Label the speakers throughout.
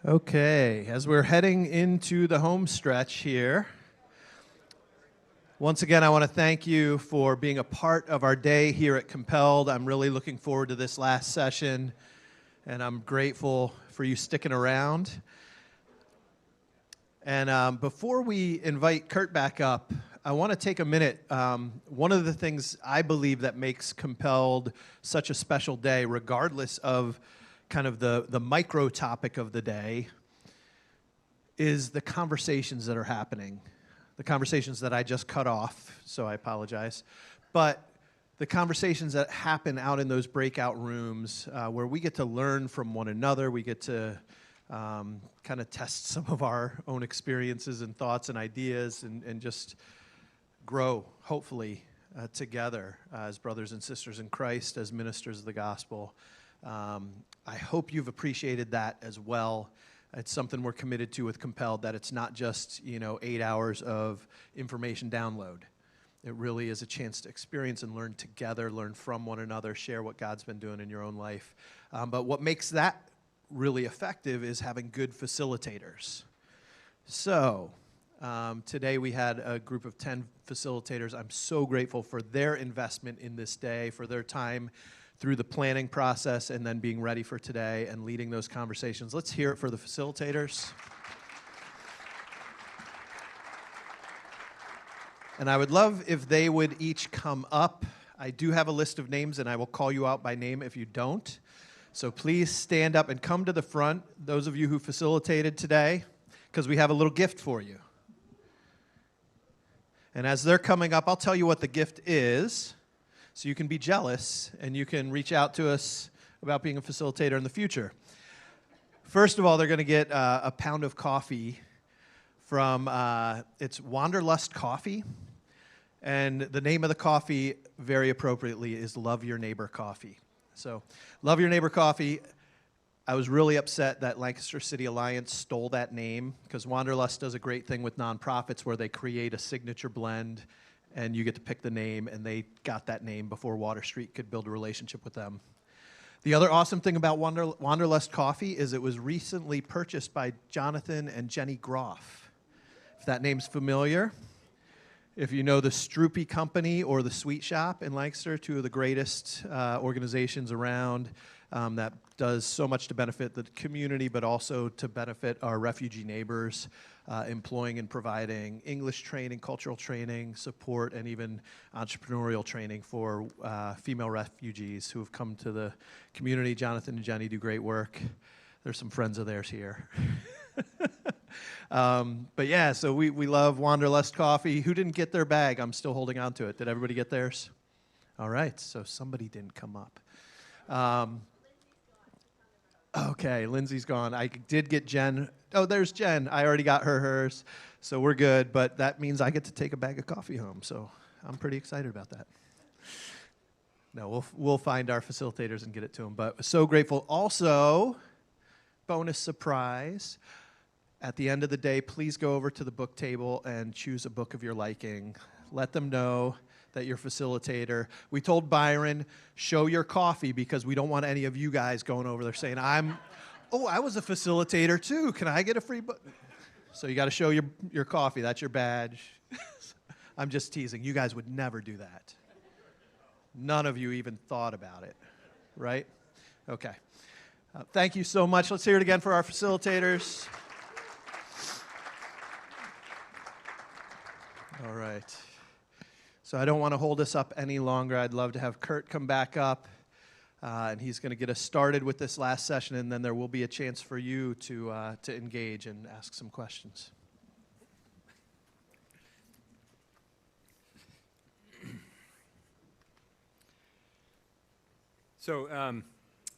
Speaker 1: Okay, as we're heading into the home stretch here, once again, I want to thank you for being a part of our day here at Compelled. I'm really looking forward to this last session, and I'm grateful for you sticking around. And before we invite Curt back up, I want to take a minute. One of the things I believe that makes Compelled such a special day, regardless of kind of the micro topic of the day, is the conversations that are happening. The conversations that I just cut off, so I apologize. But the conversations that happen out in those breakout rooms where we get to learn from one another, we get to kind of test some of our own experiences and thoughts and ideas and just grow, hopefully, together as brothers and sisters in Christ, as ministers of the gospel. I hope you've appreciated that as well. It's something we're committed to with Compelled, that it's not just, 8 hours of information download. It really is a chance to experience and learn together, learn from one another, share what God's been doing in your own life. But what makes that really effective is having good facilitators. So today we had a group of 10 facilitators. I'm so grateful for their investment in this day, for their time through the planning process and then being ready for today and leading those conversations. Let's hear it for the facilitators. And I would love if they would each come up. I do have a list of names, and I will call you out by name if you don't. So please stand up and come to the front, those of you who facilitated today, because we have a little gift for you. And as they're coming up, I'll tell you what the gift is, so you can be jealous and you can reach out to us about being a facilitator in the future. First of all, they're going to get a pound of coffee from, it's Wanderlust Coffee. And the name of the coffee, very appropriately, is Love Your Neighbor Coffee. So, Love Your Neighbor Coffee. I was really upset that Lancaster City Alliance stole that name, because Wanderlust does a great thing with nonprofits where they create a signature blend and you get to pick the name, and they got that name before Water Street could build a relationship with them. The other awesome thing about Wanderlust Coffee is it was recently purchased by Jonathan and Jenny Groff. If that name's familiar, if you know the Stroopy Company or the Sweet Shop in Lancaster, two of the greatest organizations around that does so much to benefit the community, but also to benefit our refugee neighbors, employing and providing English training, cultural training, support, and even entrepreneurial training for female refugees who have come to the community. Jonathan and Jenny do great work. There's some friends of theirs here. But yeah, so we love Wanderlust Coffee. Who didn't get their bag? I'm still holding on to it. Did everybody get theirs? All right, so somebody didn't come up. Okay, Lindsay's gone. I did get Jen. Oh, there's Jen. I already got hers, so we're good. But that means I get to take a bag of coffee home, so I'm pretty excited about that. No, we'll find our facilitators and get it to them. But so grateful. Also, bonus surprise. At the end of the day, please go over to the book table and choose a book of your liking. Let them know that you're a facilitator. We told Byron, show your coffee, because we don't want any of you guys going over there saying, I was a facilitator too. Can I get a free book? So you got to show your coffee. That's your badge. I'm just teasing. You guys would never do that. None of you even thought about it, right? Okay. Thank you so much. Let's hear it again for our facilitators. All right. So I don't want to hold us up any longer. I'd love to have Curt come back up, and he's going to get us started with this last session, and then there will be a chance for you to engage and ask some questions.
Speaker 2: So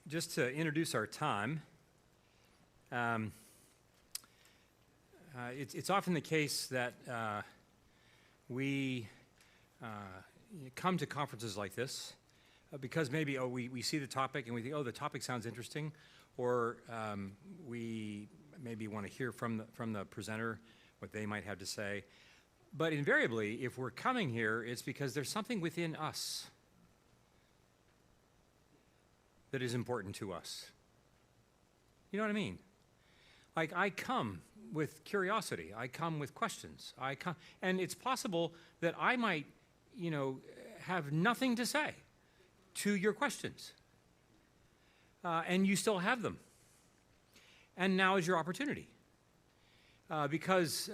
Speaker 2: just to introduce our time, it's often the case that we come to conferences like this because maybe we see the topic and we think, the topic sounds interesting, or we maybe want to hear from the presenter what they might have to say. But invariably, if we're coming here, it's because there's something within us that is important to us. You know what I mean? Like, I come with curiosity. I come with questions. And it's possible that I might, have nothing to say to your questions. And you still have them. And now is your opportunity. Because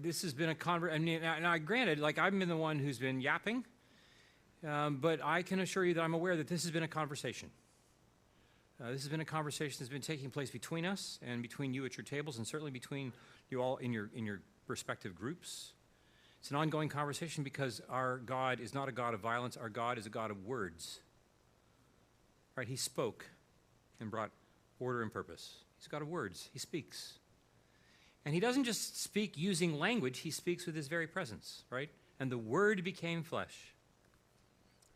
Speaker 2: this has been a conversation. And I granted, like, I've been the one who's been yapping. But I can assure you that I'm aware that this has been a conversation. This has been a conversation that's been taking place between us and between you at your tables, and certainly between you all in your respective groups. It's an ongoing conversation because our God is not a God of violence. Our God is a God of words. Right? He spoke and brought order and purpose. He's a God of words. He speaks. And he doesn't just speak using language. He speaks with his very presence, right? And the Word became flesh,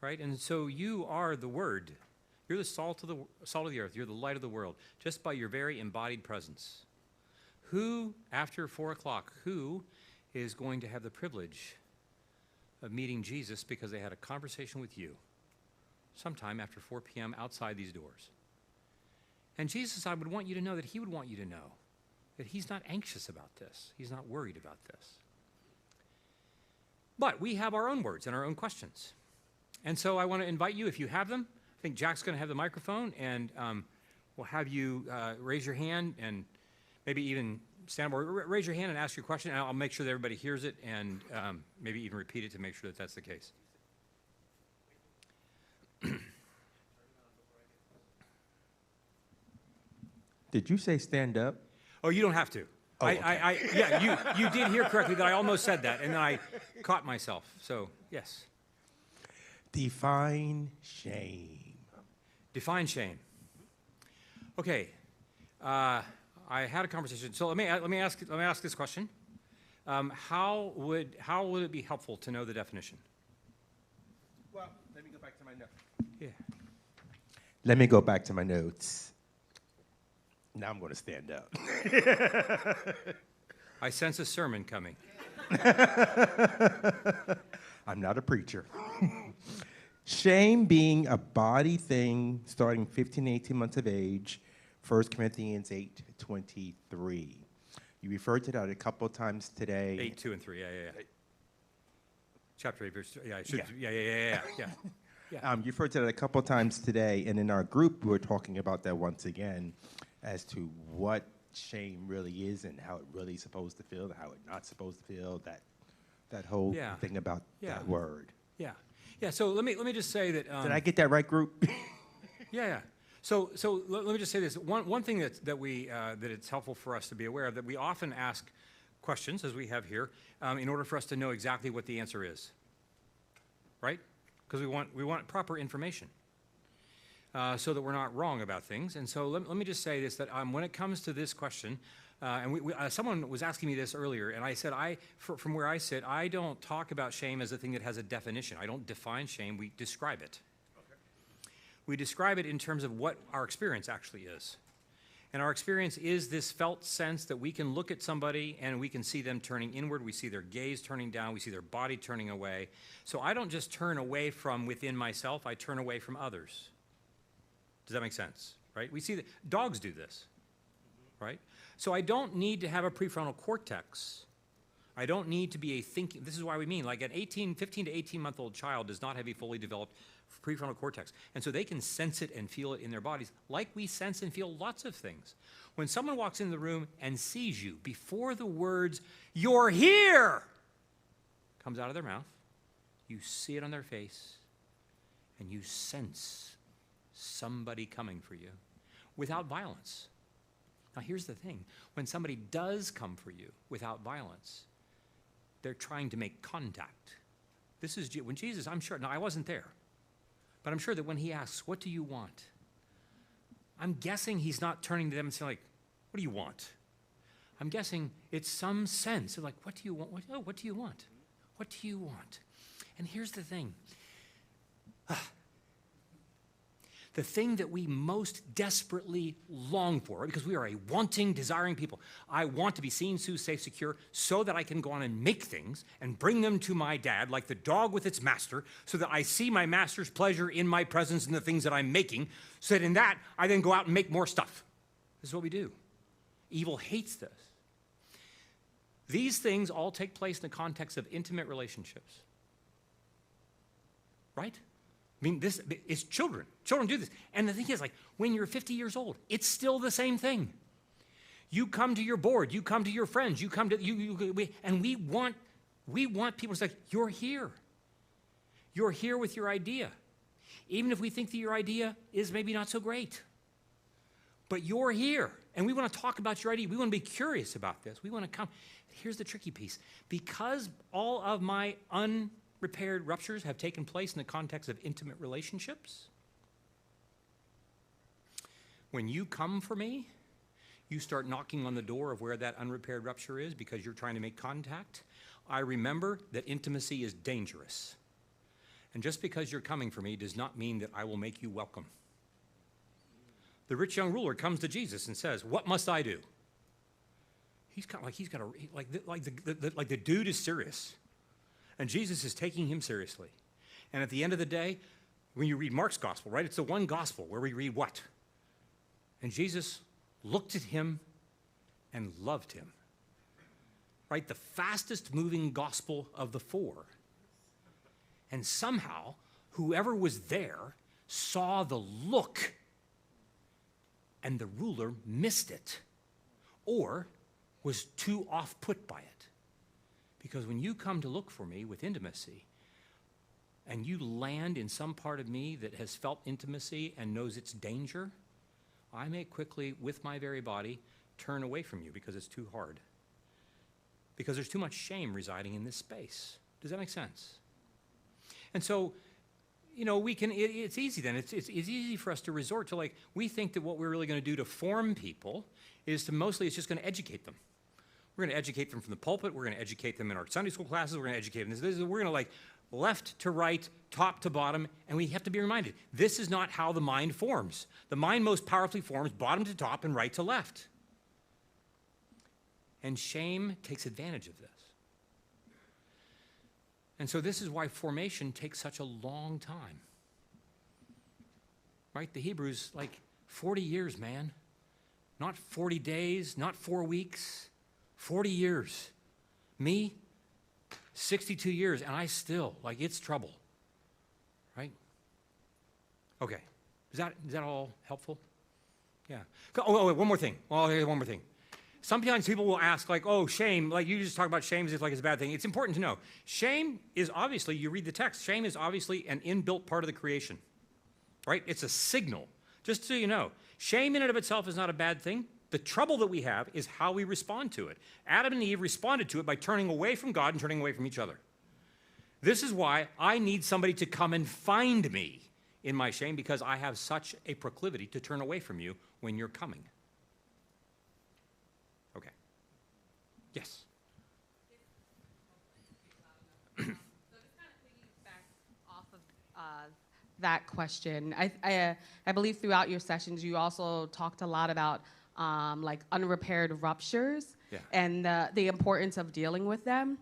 Speaker 2: right? And so you are the Word. You're the salt of the earth. You're the light of the world, just by your very embodied presence. Who, after 4 o'clock, who is going to have the privilege of meeting Jesus because they had a conversation with you sometime after 4 p.m. outside these doors? And Jesus, I would want you to know that he would want you to know that he's not anxious about this. He's not worried about this. But we have our own words and our own questions. And so I want to invite you, if you have them. I think Jack's going to have the microphone, and we'll have you raise your hand and maybe even stand up or raise your hand and ask your question, and I'll make sure that everybody hears it and maybe even repeat it to make sure that that's the case.
Speaker 3: Did you say stand up?
Speaker 2: Oh, you don't have to.
Speaker 3: Oh, okay.
Speaker 2: Yeah, you did hear correctly that I almost said that, and then I caught myself. So, yes.
Speaker 3: Define shame.
Speaker 2: Define shame. Okay, I had a conversation. So let me ask this question: How would it be helpful to know the definition?
Speaker 3: Well, let me go back to my notes.
Speaker 2: Yeah.
Speaker 3: Let me go back to my notes. Now I'm going to stand up.
Speaker 2: I sense a sermon coming.
Speaker 3: I'm not a preacher. Shame being a body thing starting 15 to 18 months of age, 1 Corinthians 8:23. You referred to that a couple of times today.
Speaker 2: 8, 2, and 3, yeah. Chapter 8, verse 2, yeah.
Speaker 3: You referred to that a couple of times today, and in our group, we were talking about that once again as to what shame really is and how it really is supposed to feel, how it's not supposed to feel, that whole thing about that word.
Speaker 2: Yeah, so let me just say that...
Speaker 3: Did I get that right, group?
Speaker 2: Yeah. So let me just say this. One thing that it's helpful for us to be aware of, that we often ask questions, as we have here, in order for us to know exactly what the answer is, right? Because we want proper information, so that we're not wrong about things. And so let me just say this, that when it comes to this question, and someone was asking me this earlier, and I said, from where I sit, I don't talk about shame as a thing that has a definition. I don't define shame, we describe it. Okay. We describe it in terms of what our experience actually is. And our experience is this felt sense that we can look at somebody and we can see them turning inward, we see their gaze turning down, we see their body turning away. So I don't just turn away from within myself, I turn away from others. Does that make sense? Right? We see that dogs do this, right? So I don't need to have a prefrontal cortex. I don't need to be a thinking. This is why we mean, like an 15 to 18-month-old child does not have a fully developed prefrontal cortex. And so they can sense it and feel it in their bodies like we sense and feel lots of things. When someone walks in the room and sees you, before the words, "You're here," comes out of their mouth, you see it on their face, and you sense somebody coming for you without violence. Now, here's the thing. When somebody does come for you without violence, they're trying to make contact. This is when Jesus, I'm sure, now I wasn't there, but I'm sure that when he asks, "What do you want?" I'm guessing he's not turning to them and saying, like, "What do you want?" I'm guessing it's some sense of like, "What do you want? What do you want? What do you want?" And here's the thing. The thing that we most desperately long for, because we are a wanting, desiring people. I want to be seen, soothed, safe, secure, so that I can go on and make things and bring them to my dad, like the dog with its master, so that I see my master's pleasure in my presence and the things that I'm making, so that in that, I then go out and make more stuff. This is what we do. Evil hates this. These things all take place in the context of intimate relationships. Right? I mean, this is children. Children do this. And the thing is, like, when you're 50 years old, it's still the same thing. You come to your board, you come to your friends, you come to, and we want people to say, you're here. You're here with your idea. Even if we think that your idea is maybe not so great. But you're here. And we want to talk about your idea. We want to be curious about this. We want to come. Here's the tricky piece. Because all of my unrepaired ruptures have taken place in the context of intimate relationships, when you come for me, you start knocking on the door of where that unrepaired rupture is because you're trying to make contact. I remember that intimacy is dangerous. And just because you're coming for me does not mean that I will make you welcome. The rich young ruler comes to Jesus and says, "What must I do?" The dude is serious. And Jesus is taking him seriously. And at the end of the day, when you read Mark's gospel, right, it's the one gospel where we read what? And Jesus looked at him and loved him. Right? The fastest moving gospel of the four. And somehow, whoever was there saw the look, and the ruler missed it, or was too off-put by it. Because when you come to look for me with intimacy, and you land in some part of me that has felt intimacy and knows its danger, I may quickly, with my very body, turn away from you because it's too hard. Because there's too much shame residing in this space. Does that make sense? And so, you know, it's easy then. It's easy for us to resort to, like, we think that what we're really going to do to form people is to mostly, it's just going to educate them. We're going to educate them from the pulpit. We're going to educate them in our Sunday school classes. We're going to educate them. We're going to, like, left to right, top to bottom, and we have to be reminded, this is not how the mind forms. The mind most powerfully forms bottom to top and right to left. And shame takes advantage of this. And so this is why formation takes such a long time. Right? The Hebrews, like, 40 years, man. Not 40 days, not 4 weeks, 40 years. Me, 62 years, and I still, like, it's trouble. Right? Okay. Is that all helpful? Yeah. Oh, wait, one more thing. One more thing. Sometimes people will ask, like, oh, shame, like you just talk about shame as if like it's a bad thing. It's important to know. Shame is obviously, you read the text, shame is obviously an inbuilt part of the creation, right? It's a signal, just so you know. Shame in and of itself is not a bad thing. The trouble that we have is how we respond to it. Adam and Eve responded to it by turning away from God and turning away from each other. This is why I need somebody to come and find me in my shame, because I have such a proclivity to turn away from you when you're coming. Okay. Yes.
Speaker 4: So just kind of piggyback off of that question. I believe throughout your sessions you also talked a lot about like unrepaired ruptures,
Speaker 2: yeah,
Speaker 4: and the importance of dealing with them.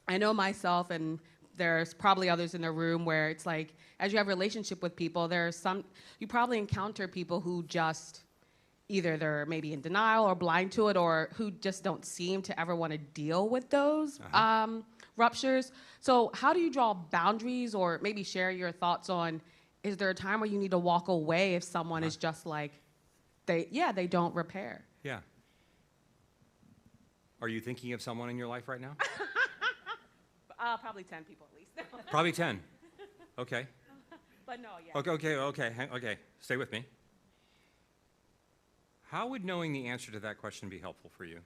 Speaker 4: I know myself, and there's probably others in the room, where it's like, as you have a relationship with people, you probably encounter people who just, either they're maybe in denial or blind to it, or who just don't seem to ever want to deal with those ruptures. So how do you draw boundaries, or maybe share your thoughts on, is there a time where you need to walk away if someone is just like, they don't repair?
Speaker 2: Yeah. Are you thinking of someone in your life right now?
Speaker 4: Probably 10 people at least.
Speaker 2: Probably 10. Okay.
Speaker 4: But no, yeah.
Speaker 2: Okay. Stay with me. How would knowing the answer to that question be helpful for you?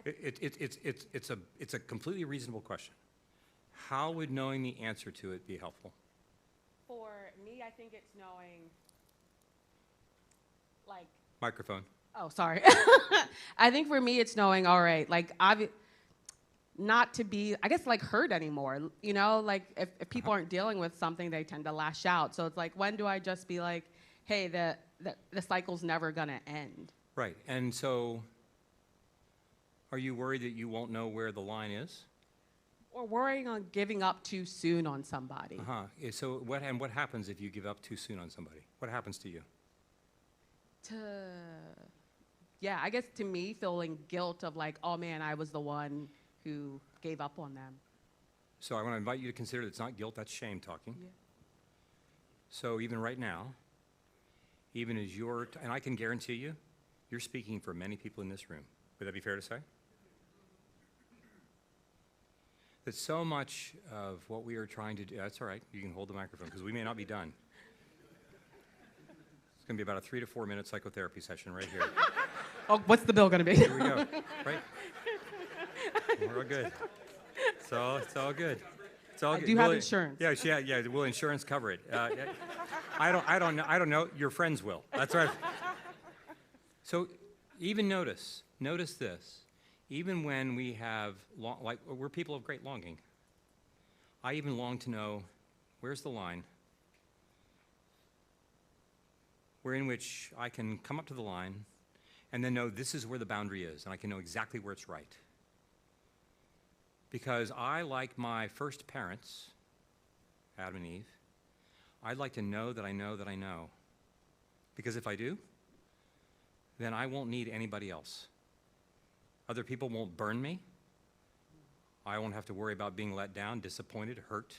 Speaker 2: It's a completely reasonable question. How would knowing the answer to it be helpful?
Speaker 4: For me, I think it's knowing, like...
Speaker 2: Microphone.
Speaker 4: Oh, sorry. I think for me, it's knowing, all right, like, not to be, I guess, like, hurt anymore. You know, like, if people aren't dealing with something, they tend to lash out. So it's like, when do I just be like, hey, the cycle's never going to end?
Speaker 2: Right. And so are you worried that you won't know where the line is?
Speaker 4: Or worrying on giving up too soon on somebody.
Speaker 2: So what happens if you give up too soon on somebody? What happens to you?
Speaker 4: I guess to me, feeling guilt of like, oh man, I was the one who gave up on them.
Speaker 2: So I want to invite you to consider that it's not guilt, that's shame talking.
Speaker 4: Yeah.
Speaker 2: So even right now, even as and I can guarantee you, you're speaking for many people in this room. Would that be fair to say? That so much of what we are trying to do, that's all right, you can hold the microphone because we may not be done. It's going to be about a 3 to 4 minute psychotherapy session right here.
Speaker 4: Oh, what's the bill going to be?
Speaker 2: Here we go, right? We're all good. It's all good. It's all good.
Speaker 4: Do you have insurance?
Speaker 2: Yeah. Will insurance cover it? I don't know. Your friends will. That's right. So even notice this. Even when we have, we're people of great longing. I even long to know, where's the line in which I can come up to the line and then know this is where the boundary is, and I can know exactly where it's right. Because I, like my first parents, Adam and Eve, I'd like to know that I know that I know. Because if I do, then I won't need anybody else. Other people won't burn me. I won't have to worry about being let down, disappointed, hurt,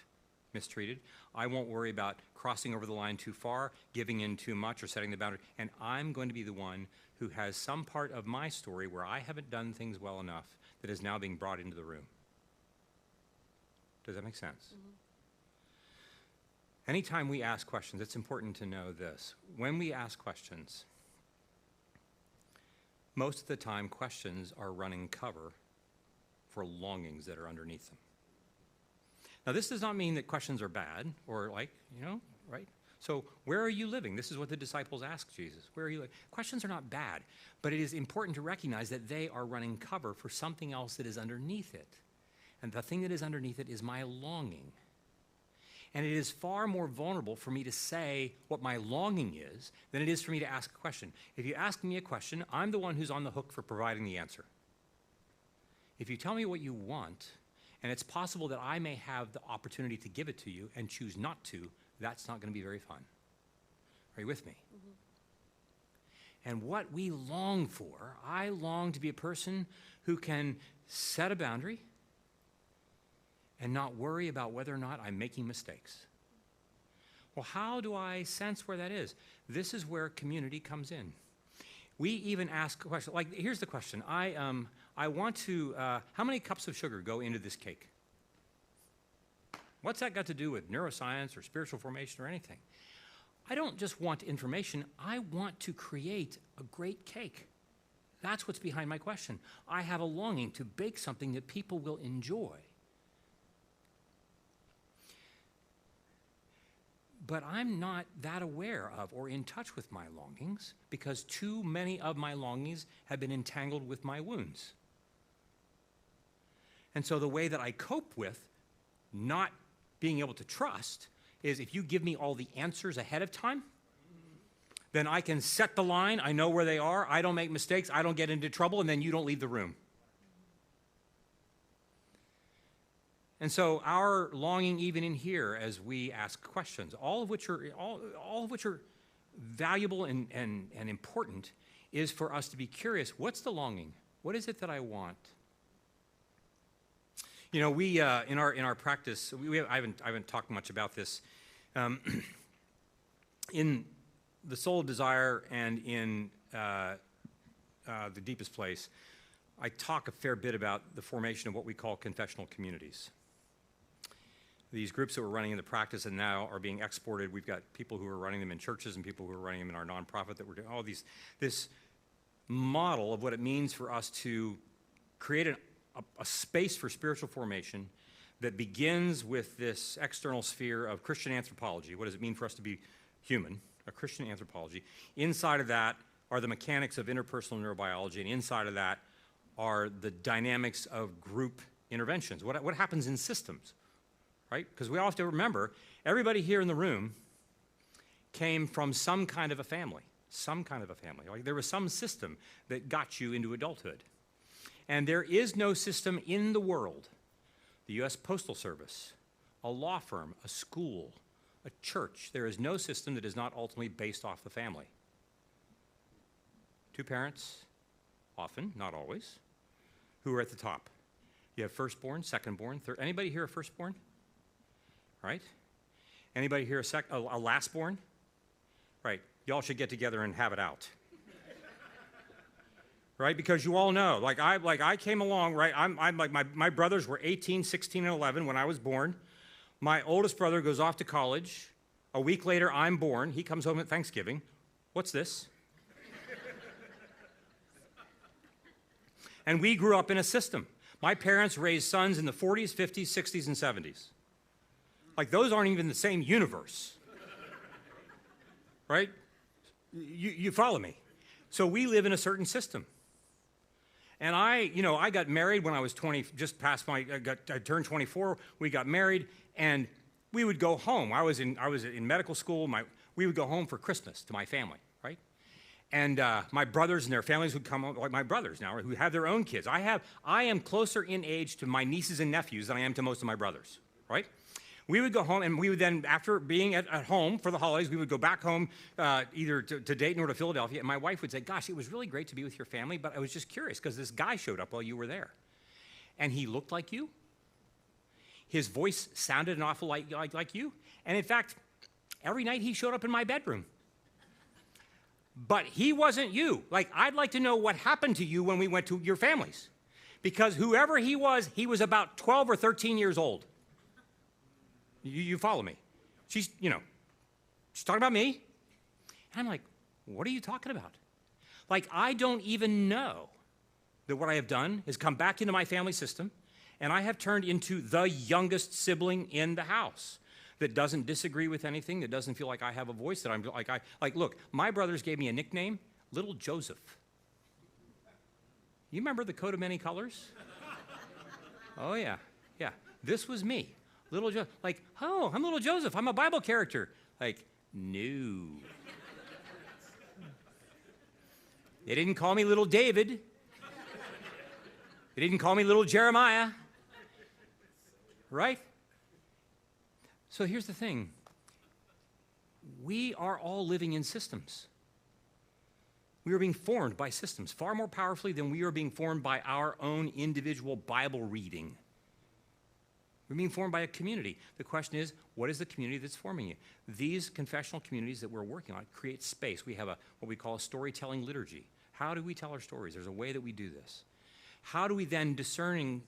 Speaker 2: mistreated. I won't worry about crossing over the line too far, giving in too much, or setting the boundary. And I'm going to be the one who has some part of my story where I haven't done things well enough that is now being brought into the room. Does that make sense? Mm-hmm. Anytime we ask questions, it's important to know this. When we ask questions, most of the time, questions are running cover for longings that are underneath them. Now, this does not mean that questions are bad or right? So where are you living? This is what the disciples asked Jesus. Where are you living? Questions are not bad, but it is important to recognize that they are running cover for something else that is underneath it. And the thing that is underneath it is my longing. And it is far more vulnerable for me to say what my longing is than it is for me to ask a question. If you ask me a question, I'm the one who's on the hook for providing the answer. If you tell me what you want, and it's possible that I may have the opportunity to give it to you and choose not to, that's not going to be very fun. Are you with me? Mm-hmm. And what we long for, I long to be a person who can set a boundary and not worry about whether or not I'm making mistakes. Well, how do I sense where that is? This is where community comes in. We even ask questions, like here's the question. I want to, how many cups of sugar go into this cake? What's that got to do with neuroscience or spiritual formation or anything? I don't just want information, I want to create a great cake. That's what's behind my question. I have a longing to bake something that people will enjoy. But I'm not that aware of or in touch with my longings because too many of my longings have been entangled with my wounds. And so the way that I cope with not being able to trust is if you give me all the answers ahead of time, then I can set the line, I know where they are, I don't make mistakes, I don't get into trouble, and then you don't leave the room. And so our longing even in here as we ask questions, all of which are valuable and important, is for us to be curious, what's the longing? What is it that I want? You know, we in our practice, I haven't talked much about this. In the Soul of Desire and in the Deepest Place, I talk a fair bit about the formation of what we call confessional communities. These groups that we're running in the practice and now are being exported. We've got people who are running them in churches and people who are running them in our nonprofit that we're doing all these. This model of what it means for us to create a space for spiritual formation that begins with this external sphere of Christian anthropology. What does it mean for us to be human? A Christian anthropology. Inside of that are the mechanics of interpersonal neurobiology, and inside of that are the dynamics of group interventions. What happens in systems? Right? Because we all have to remember, everybody here in the room came from some kind of a family. Like there was some system that got you into adulthood. And there is no system in the world the U.S. Postal Service, a law firm, a school, a church. There is no system that is not ultimately based off the family. Two parents, often, not always, who are at the top. You have firstborn, secondborn, third. Anybody here a firstborn? Right? Anybody here a lastborn? Right. Y'all should get together and have it out. Right? Because you all know, like I came along, right? I'm like my brothers were 18, 16, and 11 when I was born. My oldest brother goes off to college. A week later, I'm born. He comes home at Thanksgiving. What's this? And we grew up in a system. My parents raised sons in the 40s, 50s, 60s, and 70s. Like, those aren't even the same universe. Right? You follow me. So we live in a certain system. And I got married when I was 20, just past I turned 24. We got married, and we would go home. I was in medical school. We would go home for Christmas to my family, right? And my brothers and their families would come home, like my brothers now, who have their own kids. I am closer in age to my nieces and nephews than I am to most of my brothers, right? We would go home, and we would then, after being at home for the holidays, we would go back home either to Dayton or to Philadelphia, and my wife would say, gosh, it was really great to be with your family, but I was just curious because this guy showed up while you were there. And he looked like you. His voice sounded an awful like you. And in fact, every night he showed up in my bedroom. But he wasn't you. Like, I'd like to know what happened to you when we went to your families. Because whoever he was about 12 or 13 years old. You follow me. She's talking about me. And I'm like, what are you talking about? Like, I don't even know that what I have done is come back into my family system, and I have turned into the youngest sibling in the house that doesn't disagree with anything, that doesn't feel like I have a voice, that I'm like, look, my brothers gave me a nickname, Little Joseph. You remember the coat of many colors? Oh, yeah. This was me. Little Joseph, like, oh, I'm Little Joseph. I'm a Bible character. Like, no. They didn't call me Little David. They didn't call me Little Jeremiah. Right? So here's the thing. We are all living in systems. We are being formed by systems far more powerfully than we are being formed by our own individual Bible reading. We're being formed by a community. The question is, what is the community that's forming you? These confessional communities that we're working on create space. We have what we call a storytelling liturgy. How do we tell our stories? There's a way that we do this. How do we then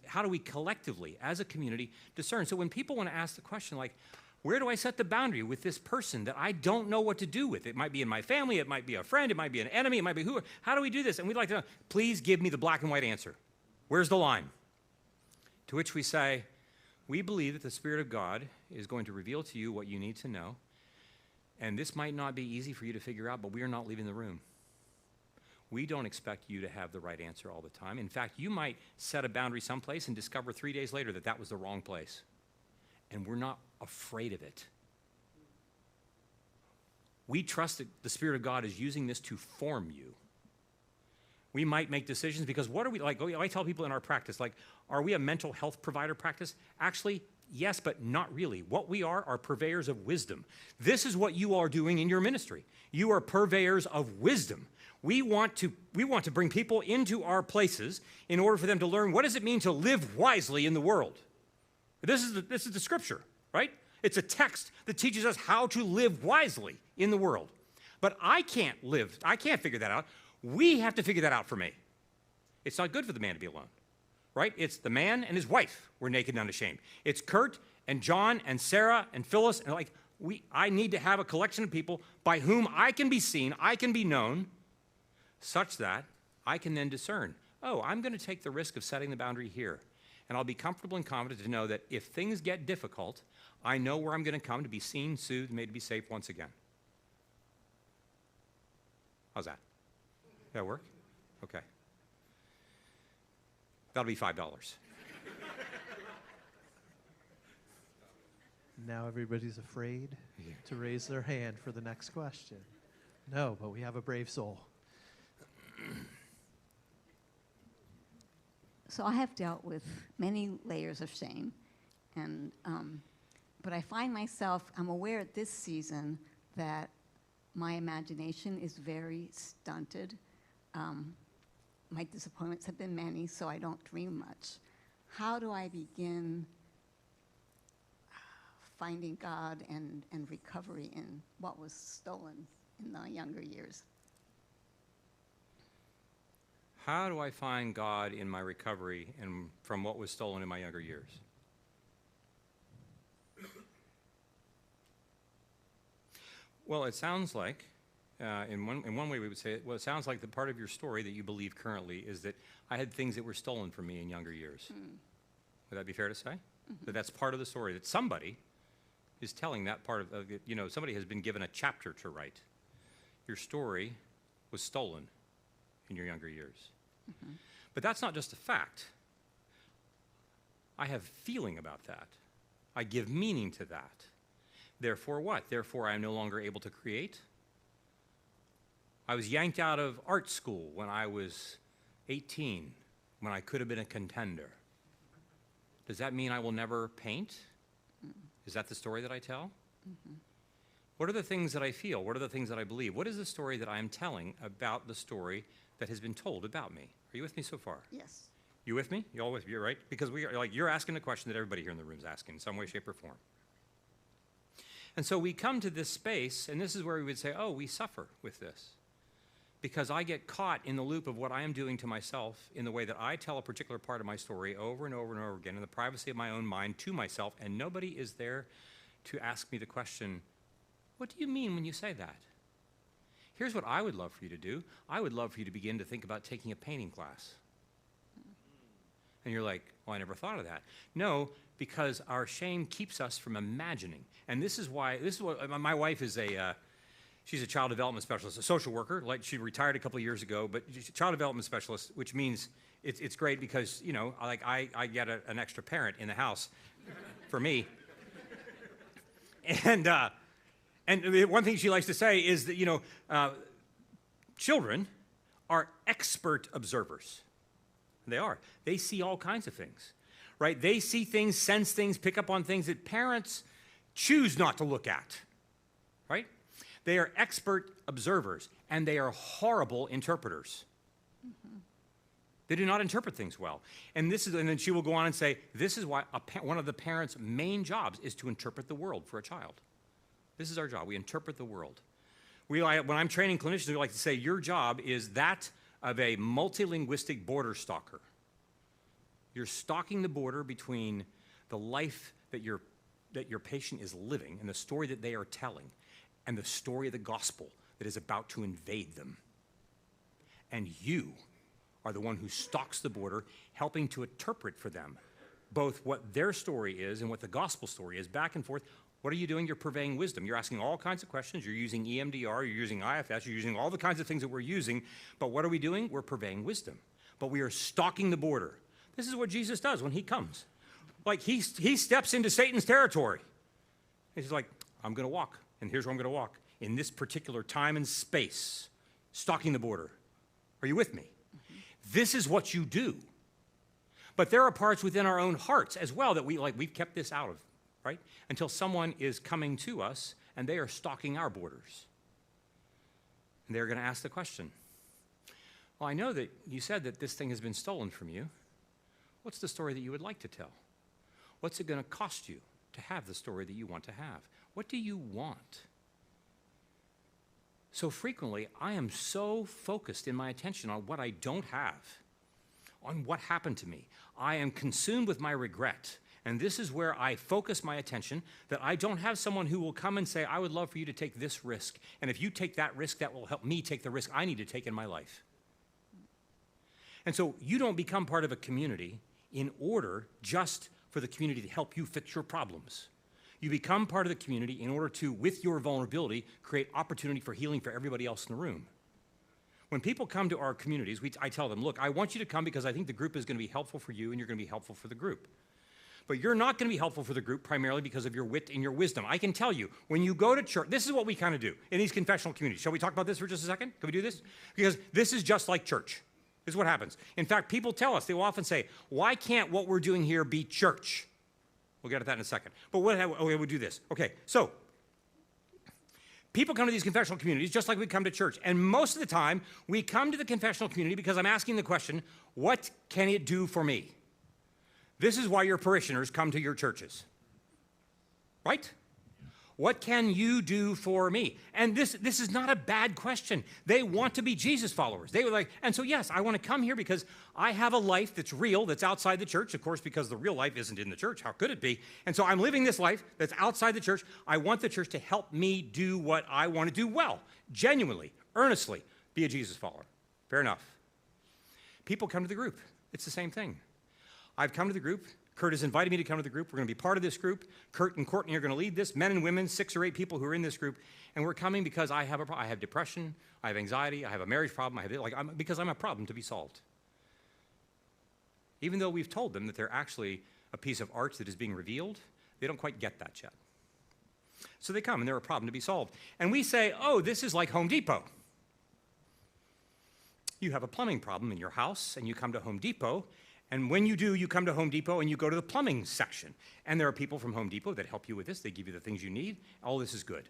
Speaker 2: how do we collectively, as a community, discern? So when people want to ask the question, like, where do I set the boundary with this person that I don't know what to do with? It might be in my family, it might be a friend, it might be an enemy, it might be who. How do we do this? And we'd like to know, please give me the black and white answer. Where's the line? To which we say, we believe that the Spirit of God is going to reveal to you what you need to know. And this might not be easy for you to figure out, but we are not leaving the room. We don't expect you to have the right answer all the time. In fact, you might set a boundary someplace and discover 3 days later that that was the wrong place. And we're not afraid of it. We trust that the Spirit of God is using this to form you. We might make decisions because what are we, like, I tell people in our practice, like, are we a mental health provider practice? Actually, yes, but not really. What we are purveyors of wisdom. This is what you are doing in your ministry. You are purveyors of wisdom. We want to bring people into our places in order for them to learn what does it mean to live wisely in the world. This is the scripture, right? It's a text that teaches us how to live wisely in the world. But I can't figure that out. We have to figure that out for me. It's not good for the man to be alone, right? It's the man and his wife were naked and unashamed. It's Curt and John and Sarah and Phyllis, and I need to have a collection of people by whom I can be seen, I can be known, such that I can then discern, oh, I'm going to take the risk of setting the boundary here. And I'll be comfortable and confident to know that if things get difficult, I know where I'm going to come to be seen, soothed, made to be safe once again. How's that? That work? Okay. That'll be $5.
Speaker 1: Now everybody's afraid to raise their hand for the next question. No, but we have a brave soul.
Speaker 5: So I have dealt with many layers of shame And but I find myself, I'm aware at this season that my imagination is very stunted. My disappointments have been many, so I don't dream much. How do I begin finding God and recovery in what was stolen in the younger years?
Speaker 2: How do I find God in my recovery and from what was stolen in my younger years? Well, it sounds like, in one way we would say it, well, it sounds like the part of your story that you believe currently is that I had things that were stolen from me in younger years. Would that be fair to say? That that's part of the story, that somebody is telling that part of it. You know, somebody has been given a chapter to write. Your story was stolen in your younger years. But that's not just a fact. I have feeling about that. I give meaning to that. Therefore what? Therefore I am no longer able to create. I was yanked out of art school when I was 18, when I could have been a contender. Does that mean I will never paint? Is that the story that I tell? What are the things that I feel? What are the things that I believe? What is the story that I am telling about the story that has been told about me? Are you with me so far?
Speaker 5: Yes.
Speaker 2: You with me? You all with me? You're right? Because we are, like, you're asking the question that everybody here in the room is asking in some way, shape, or form. And so we come to this space, and this is where we would say, oh, we suffer with this. Because I get caught in the loop of what I am doing to myself in the way that I tell a particular part of my story over and over and over again in the privacy of my own mind to myself, and nobody is there to ask me the question, what do you mean when you say that? Here's what I would love for you to do. I would love for you to begin to think about taking a painting class. And you're like, well, I never thought of that. No, because our shame keeps us from imagining. And this is what my wife is she's a child development specialist, a social worker. Like, she retired a couple of years ago, but she's a child development specialist, which means it's great because, you know, like I get an extra parent in the house for me. And one thing she likes to say is that, you know, children are expert observers. They are. They see all kinds of things, right? They see things, sense things, pick up on things that parents choose not to look at, right? They are expert observers, and they are horrible interpreters. They do not interpret things well. And then she will go on and say, this is why one of the parents' main jobs is to interpret the world for a child. This is our job. We interpret the world. When I'm training clinicians, we like to say, your job is that of a multilinguistic border stalker. You're stalking the border between the life that your patient is living and the story that they are telling and the story of the gospel that is about to invade them. And you are the one who stalks the border, helping to interpret for them both what their story is and what the gospel story is, back and forth. What are you doing? You're purveying wisdom. You're asking all kinds of questions. You're using EMDR, you're using IFS, you're using all the kinds of things that we're using. But what are we doing? We're purveying wisdom. But we are stalking the border. This is what Jesus does when he comes. Like, he steps into Satan's territory. He's like, I'm going to walk, and here's where I'm going to walk. In this particular time and space, stalking the border. Are you with me? This is what you do. But there are parts within our own hearts as well that we've kept this out of, right? Until someone is coming to us and they are stalking our borders. And they're going to ask the question, well, I know that you said that this thing has been stolen from you. What's the story that you would like to tell? What's it going to cost you to have the story that you want to have? What do you want? So frequently, I am so focused in my attention on what I don't have, on what happened to me. I am consumed with my regret. And this is where I focus my attention, that I don't have someone who will come and say, I would love for you to take this risk. And if you take that risk, that will help me take the risk I need to take in my life. And so you don't become part of a community in order just for the community to help you fix your problems. You become part of the community in order to, with your vulnerability, create opportunity for healing for everybody else in the room. When people come to our communities, I tell them, look, I want you to come because I think the group is going to be helpful for you and you're going to be helpful for the group. But you're not going to be helpful for the group primarily because of your wit and your wisdom. I can tell you, when you go to church, this is what we kind of do in these confessional communities. Shall we talk about this for just a second? Can we do this? Because this is just like church. This is what happens. In fact, people tell us, they will often say, why can't what we're doing here be church? We'll get at that in a second. But we'll do this. Okay, so people come to these confessional communities just like we come to church. And most of the time, we come to the confessional community because I'm asking the question, what can it do for me? This is why your parishioners come to your churches. Right? What can you do for me? And this is not a bad question. They want to be Jesus followers. They were like, and so yes, I want to come here because I have a life that's real, that's outside the church, of course, because the real life isn't in the church. How could it be? And so I'm living this life that's outside the church. I want the church to help me do what I want to do well, genuinely, earnestly, be a Jesus follower. Fair enough. People come to the group. It's the same thing. I've come to the group. Curt has invited me to come to the group. We're going to be part of this group. Curt and Courtney are going to lead this, men and women, 6 or 8 people who are in this group. And we're coming because I have I have depression, I have anxiety, I have a marriage problem, because I'm a problem to be solved. Even though we've told them that they're actually a piece of art that is being revealed, they don't quite get that yet. So they come and they're a problem to be solved. And we say, oh, this is like Home Depot. You have a plumbing problem in your house and you come to Home Depot. And when you do, you come to Home Depot and you go to the plumbing section. And there are people from Home Depot that help you with this. They give you the things you need. All this is good.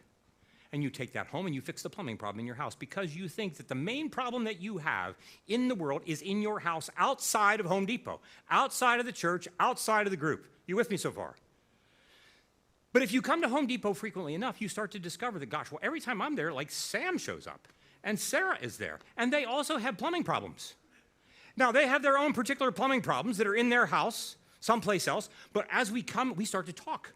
Speaker 2: And you take that home and you fix the plumbing problem in your house because you think that the main problem that you have in the world is in your house outside of Home Depot, outside of the church, outside of the group. You with me so far? But if you come to Home Depot frequently enough, you start to discover that, gosh, well, every time I'm there, like Sam shows up and Sarah is there. And they also have plumbing problems. Now, they have their own particular plumbing problems that are in their house, someplace else, but as we come, we start to talk.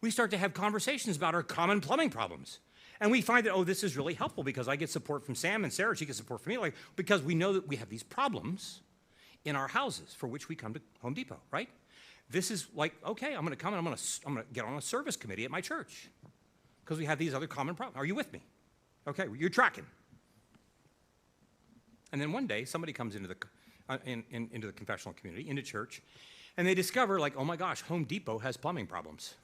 Speaker 2: We start to have conversations about our common plumbing problems. And we find that, oh, this is really helpful because I get support from Sam and Sarah, she gets support from me, because we know that we have these problems in our houses for which we come to Home Depot, right? This is like, okay, I'm going to come and I'm going to get on a service committee at my church because we have these other common problems. Are you with me? Okay, you're tracking. And then one day, somebody comes into the confessional community, into church, and they discover, like, oh my gosh, Home Depot has plumbing problems.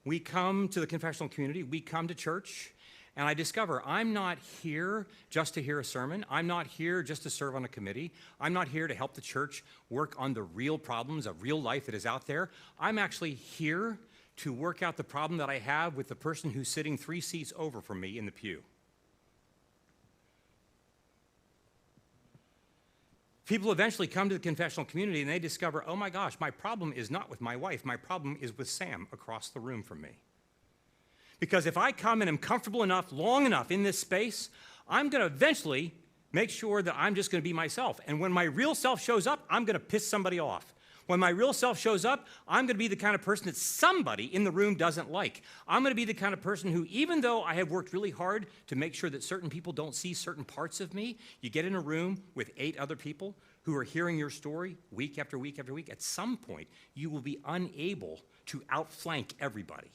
Speaker 2: We come to the confessional community, we come to church, and I discover I'm not here just to hear a sermon. I'm not here just to serve on a committee. I'm not here to help the church work on the real problems of real life that is out there. I'm actually here to work out the problem that I have with the person who's sitting 3 seats over from me in the pew. People eventually come to the confessional community and they discover, oh my gosh, my problem is not with my wife, my problem is with Sam across the room from me. Because if I come and am comfortable enough, long enough in this space, I'm going to eventually make sure that I'm just going to be myself. And when my real self shows up, I'm going to piss somebody off. When my real self shows up, I'm going to be the kind of person that somebody in the room doesn't like. I'm going to be the kind of person who, even though I have worked really hard to make sure that certain people don't see certain parts of me, you get in a room with 8 other people who are hearing your story week after week after week, at some point, you will be unable to outflank everybody.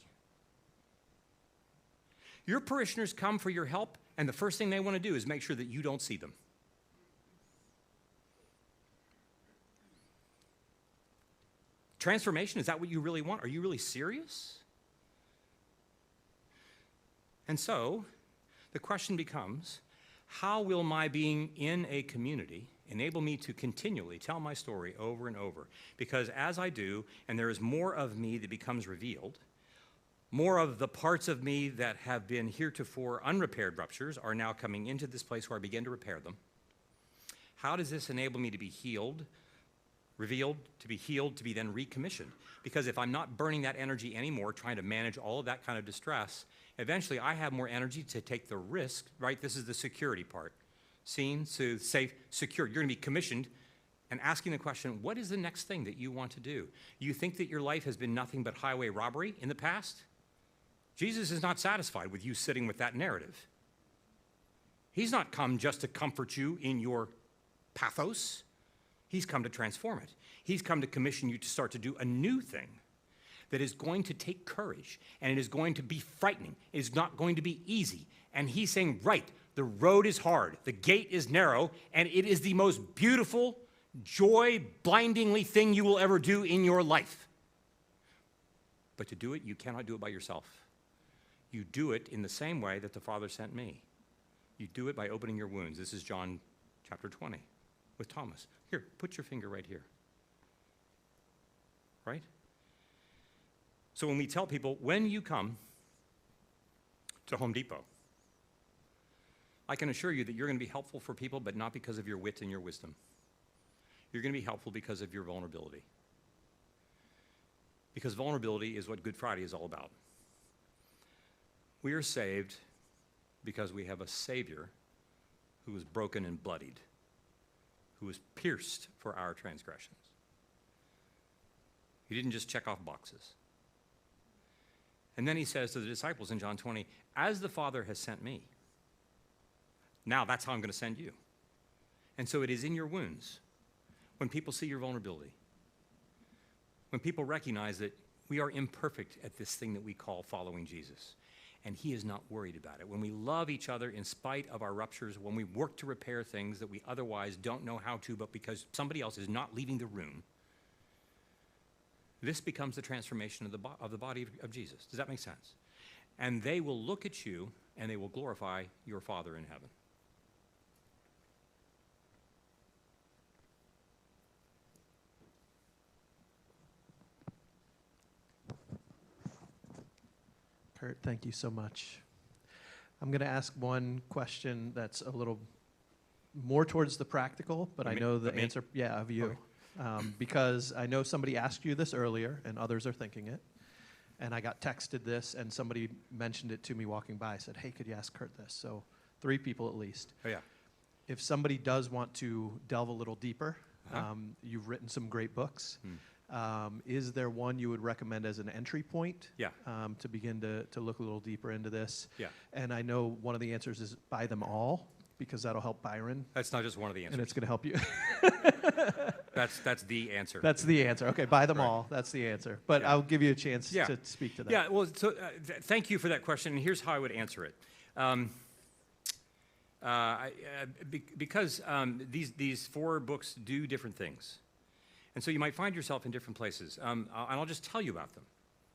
Speaker 2: Your parishioners come for your help, and the first thing they want to do is make sure that you don't see them. Transformation, is that what you really want? Are you really serious? And so, the question becomes, how will my being in a community enable me to continually tell my story over and over? Because as I do, and there is more of me that becomes revealed, more of the parts of me that have been heretofore unrepaired ruptures are now coming into this place where I begin to repair them. How does this enable me to be healed, revealed, to be healed, to be then recommissioned? Because if I'm not burning that energy anymore, trying to manage all of that kind of distress, eventually I have more energy to take the risk, right? This is the security part. Seen, soothed, safe, secure. You're going to be commissioned and asking the question, what is the next thing that you want to do? You think that your life has been nothing but highway robbery in the past? Jesus is not satisfied with you sitting with that narrative. He's not come just to comfort you in your pathos. He's come to transform it. He's come to commission you to start to do a new thing that is going to take courage, and it is going to be frightening. It is not going to be easy. And he's saying, right, the road is hard, the gate is narrow, and it is the most beautiful, joy-blindingly thing you will ever do in your life. But to do it, you cannot do it by yourself. You do it in the same way that the Father sent me. You do it by opening your wounds. This is John chapter 20 with Thomas. Here, put your finger right here. Right? So when we tell people, when you come to Home Depot, I can assure you that you're going to be helpful for people, but not because of your wit and your wisdom. You're going to be helpful because of your vulnerability. Because vulnerability is what Good Friday is all about. We are saved because we have a Savior who was broken and bloodied, who was pierced for our transgressions. He didn't just check off boxes. And then he says to the disciples in John 20, as the Father has sent me, now that's how I'm going to send you. And so it is in your wounds, when people see your vulnerability, when people recognize that we are imperfect at this thing that we call following Jesus, and he is not worried about it. When we love each other in spite of our ruptures, when we work to repair things that we otherwise don't know how to, but because somebody else is not leaving the room, this becomes the transformation of the body of Jesus. Does that make sense? And they will look at you, and they will glorify your Father in heaven.
Speaker 1: Curt, thank you so much. I'm going to ask one question that's a little more towards the practical, but I know the answer, yeah, of you. Okay. Because I know somebody asked you this earlier, and others are thinking it. And I got texted this, and somebody mentioned it to me walking by. I said, hey, could you ask Curt this? So 3 people at least.
Speaker 2: Oh, yeah.
Speaker 1: If somebody does want to delve a little deeper, you've written some great books. Is there one you would recommend as an entry point?
Speaker 2: Yeah.
Speaker 1: To begin to look a little deeper into this?
Speaker 2: Yeah.
Speaker 1: And I know one of the answers is buy them all, because that'll help Byron.
Speaker 2: That's not just one of the answers.
Speaker 1: And it's going to help you.
Speaker 2: That's the answer.
Speaker 1: That's the answer. Okay, buy them all. That's the answer. But I'll give you a chance to speak to that.
Speaker 2: Yeah, well, so thank you for that question, and here's how I would answer it. Because these 4 books do different things. And so you might find yourself in different places. And I'll just tell you about them.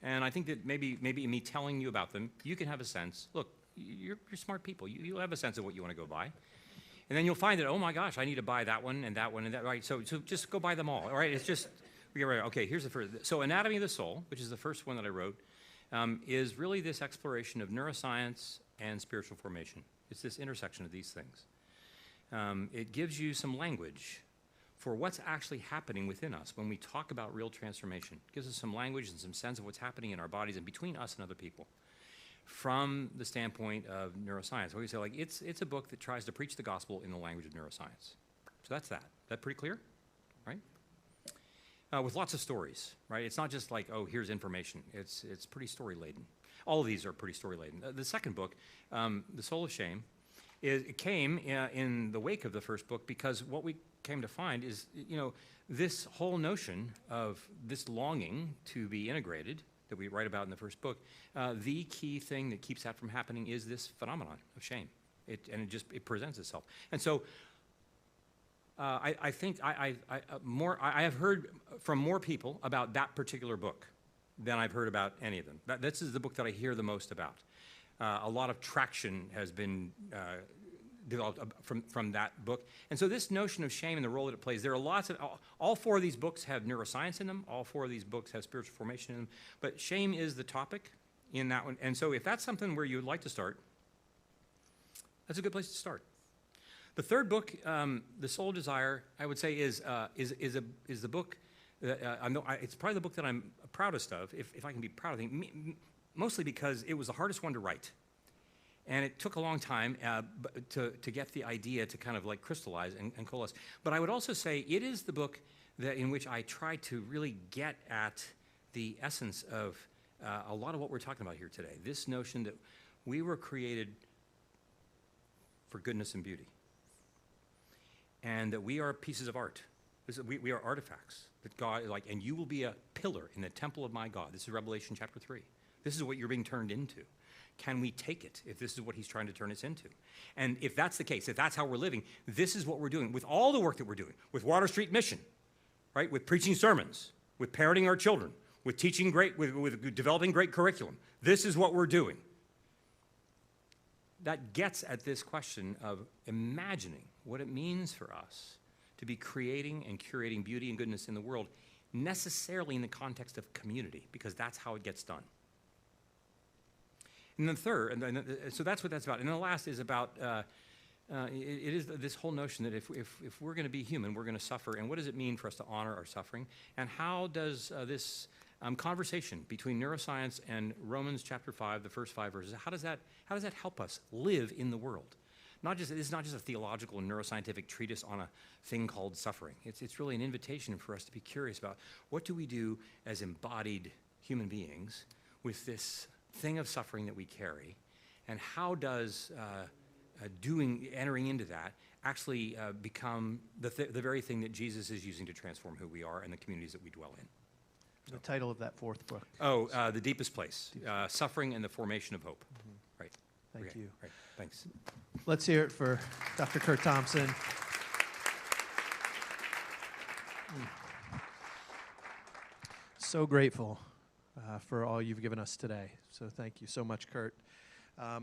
Speaker 2: And I think that maybe in me telling you about them, you can have a sense. Look, you're smart people. You'll have a sense of what you want to go buy. And then you'll find that, oh my gosh, I need to buy that one and that one and that. Right? So just go buy them all. All right? It's just, okay, here's the first. So Anatomy of the Soul, which is the first one that I wrote, is really this exploration of neuroscience and spiritual formation. It's this intersection of these things. It gives you some language for what's actually happening within us when we talk about real transformation. It gives us some language and some sense of what's happening in our bodies and between us and other people from the standpoint of neuroscience. So we say, like, it's a book that tries to preach the gospel in the language of neuroscience. So that's that. That pretty clear? Right? With lots of stories, right? It's not just like, oh, here's information. It's pretty story-laden. All of these are pretty story-laden. The second book, The Soul of Shame, it came in the wake of the first book, because what we came to find is, this whole notion of this longing to be integrated that we write about in the first book, the key thing that keeps that from happening is this phenomenon of shame. It presents itself. And so I think I have heard from more people about that particular book than I've heard about any of them. This is the book that I hear the most about. A lot of traction has been developed from that book. And so this notion of shame and the role that it plays, there are lots of, all 4 of these books have neuroscience in them, all 4 of these books have spiritual formation in them, but shame is the topic in that one. And so if that's something where you would like to start, that's a good place to start. The third book, The Soul Desire, I would say is the book, it's probably the book that I'm proudest of, if I can be proud of it, mostly because it was the hardest one to write. And it took a long time to get the idea to kind of like crystallize and coalesce. But I would also say it is the book in which I try to really get at the essence of a lot of what we're talking about here today. This notion that we were created for goodness and beauty. And that we are pieces of art. We are artifacts. That God, and you will be a pillar in the temple of my God. This is Revelation chapter 3. This is what you're being turned into. Can we take it if this is what he's trying to turn us into? And if that's the case, if that's how we're living, this is what we're doing with all the work that we're doing, with Water Street Mission, right? With preaching sermons, with parenting our children, with teaching with developing great curriculum. This is what we're doing. that gets at this question of imagining what it means for us to be creating and curating beauty and goodness in the world, necessarily in the context of community, because that's how it gets done. And then so that's what that's about. And then the last is about, it is this whole notion that if we're going to be human, we're going to suffer. And what does it mean for us to honor our suffering? And how does this conversation between neuroscience and Romans chapter 5, the first 5 verses, how does that help us live in the world? It's not just a theological and neuroscientific treatise on a thing called suffering. It's really an invitation for us to be curious about what do we do as embodied human beings with this thing of suffering that we carry, and how does entering into that actually become the very thing that Jesus is using to transform who we are and the communities that we dwell in.
Speaker 1: The title of that fourth book.
Speaker 2: The Deepest Place, Suffering and the Formation of Hope. Mm-hmm. Right.
Speaker 1: Thank you.
Speaker 2: Right. Thanks.
Speaker 1: Let's hear it for Dr. Curt Thompson. So grateful for all you've given us today. So thank you so much, Curt.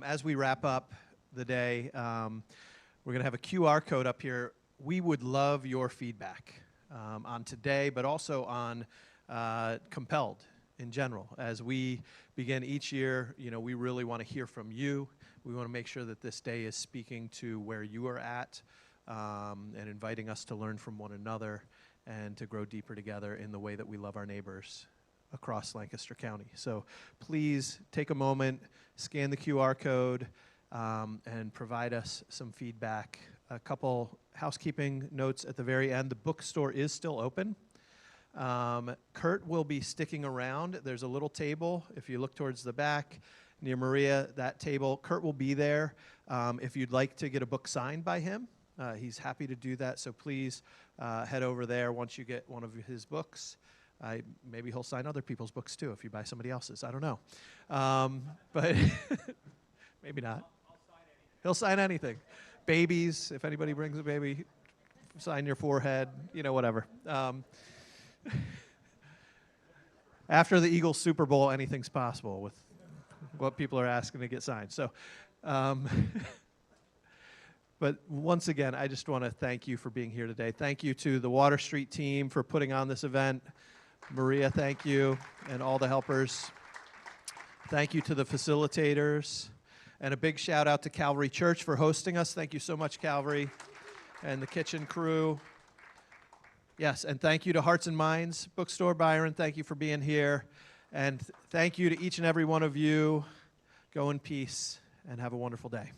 Speaker 1: As we wrap up the day, we're going to have a QR code up here. We would love your feedback on today, but also on Compelled in general. As we begin each year, we really want to hear from you. We want to make sure that this day is speaking to where you are at and inviting us to learn from one another and to grow deeper together in the way that we love our neighbors across Lancaster County. So please take a moment, scan the QR code, and provide us some feedback. A couple housekeeping notes at the very end. The bookstore is still open. Curt will be sticking around. There's a little table. If you look towards the back near Maria, that table, Curt will be there. If you'd like to get a book signed by him, he's happy to do that. So please head over there once you get one of his books. Maybe he'll sign other people's books too if you buy somebody else's. I don't know. But maybe not. He'll sign anything. Babies, if anybody brings a baby, sign your forehead, whatever. After the Eagles Super Bowl, anything's possible with what people are asking to get signed. So, but once again, I just want to thank you for being here today. Thank you to the Water Street team for putting on this event. Maria, thank you, and all the helpers. Thank you to the facilitators. And a big shout out to Calvary Church for hosting us. Thank you so much, Calvary, and the kitchen crew. Yes, and thank you to Hearts and Minds Bookstore. Byron, thank you for being here. And thank you to each and every one of you. Go in peace and have a wonderful day.